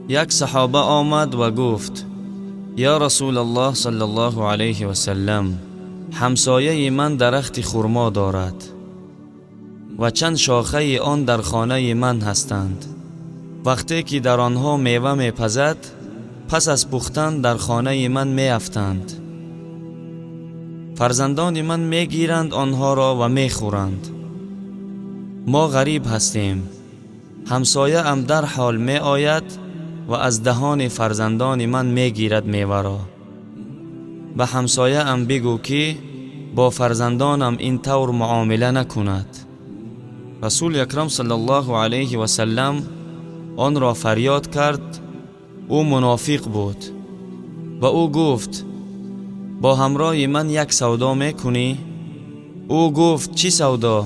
یک صحابه آمد و گفت: یا رسول الله صلی الله علیه و سلم، همسایه من درخت خرما دارد و چند شاخه آن در خانه من هستند. وقتی که در آنها میوه میپزد، پس از پختن در خانه من میافتند. فرزندان من میگیرند آنها را و میخورند. ما غریب هستیم. همسایه ام در حال می آید و از دهان فرزندان من میگیرد میوه را. به همسایه ام بگو که با فرزندانم این طور معامله نکند. رسول اکرم صلی الله علیه و سلم آن را فریاد کرد. او منافق بود و او گفت: با همراه من یک سودا میکنی؟ او گفت: چی سودا؟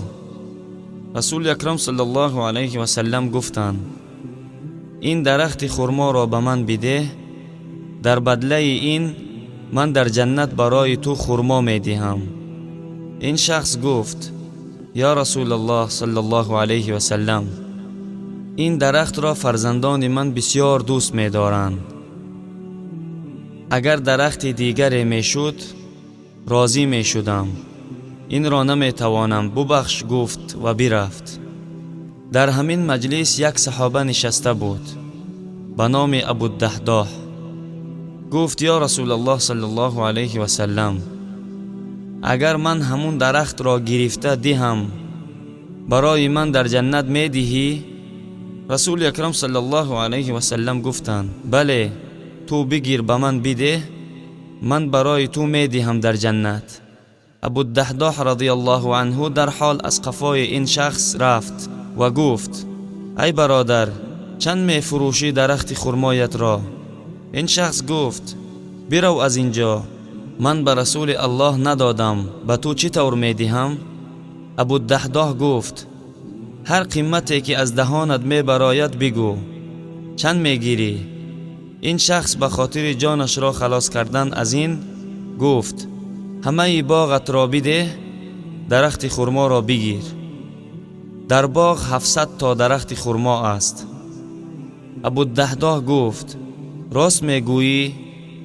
رسول اکرم صلی الله علیه و سلم گفتند: این درخت خرما را به من بده، در بدله این من در جنت برای تو خرما می دهم. این شخص گفت: یا رسول الله صلی الله علیه و سلم، این درخت را فرزندان من بسیار دوست می دارند. اگر درخت دیگری می شد راضی می شدم. این را نمی توانم، ببخش. گفت و برفت. در همین مجلس یک صحابه نشسته بود به نام ابوالدحداح. گفت: یا رسول الله صلی الله علیه و سلم، اگر من همون درخت را گرفته دهم برای من در جنت می دهی؟ رسول اکرم صلی الله علیه و سلم گفتند: بله، تو بگیر به من بده، من برای تو می دهم در جنت. ابوالدحداح رضی الله عنه در حال از قفای این شخص رفت و گفت: ای برادر، چند می فروشی درخت خرمایت را؟ این شخص گفت: برو از اینجا، من به رسول الله ندادم، به تو چی طور می دهم؟ ابوالدحداح گفت: هر قیمتی که از دهانت می براید بگو، چند می گیری؟ این شخص به خاطر جانش را خلاص کردن از این گفت: همه باغت را بده، درخت خرما را بگیر. در باغ 700 تا درخت خرما است. ابوالدحداح گفت: راست میگویی؟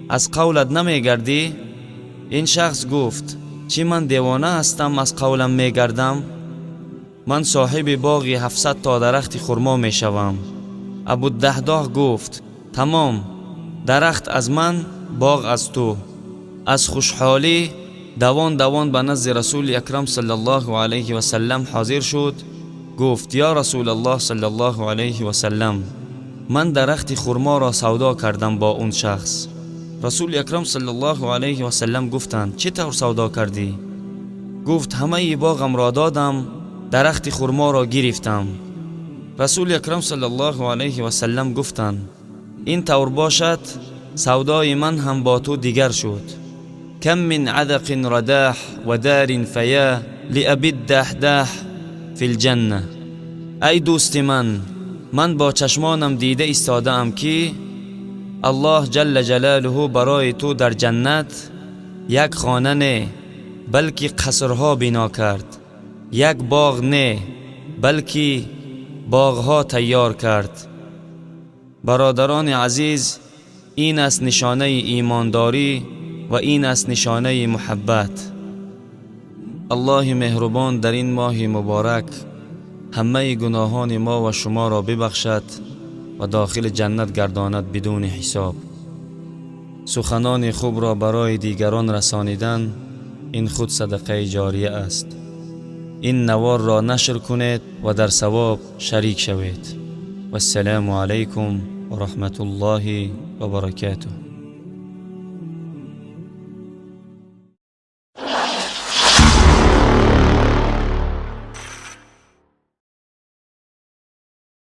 از قولت نمیگردی؟ این شخص گفت: چی من دیوانه هستم از قولم میگردم؟ من صاحب باغی 700 تا درخت خرما میشوم. ابوالدحداح گفت: تمام، درخت از من، باغ از تو. از خوشحالی دوان دوان به نزد رسول اکرم صلی الله علیه و سلم حاضر شد. گفت: یا رسول الله صلی الله علیه و سلم، من درخت خرما را سودا کردم با اون شخص. رسول اکرم صلی الله علیه و سلم گفتند: چه طور سودا کردی؟ گفت: همه باغم را دادم، درخت خرما را گرفتم. رسول اکرم صلی الله علیه و سلم گفتند: این طور باشد، سودای من هم با تو دیگر شد. کم من عدق رداح و دار فیا لأبی الدحداح فی الجنه. ای دوست من با چشمانم دیده ایستاده ام که الله جل جلاله برای تو در جنت یک خانه نه بلکه قصرها بنا کرد، یک باغ نه بلکه باغها تیار کرد. برادران عزیز، این است نشانه ایمانداری و این است نشانه محبت. الله مهربان در این ماه مبارک همه گناهان ما و شما را ببخشد و داخل جنت گرداند بدون حساب. سخنان خوب را برای دیگران رسانیدن این خود صدقه جاریه است. این نوار را نشر کنید و در ثواب شریک شوید. و السلام علیکم و رحمت الله و برکاته.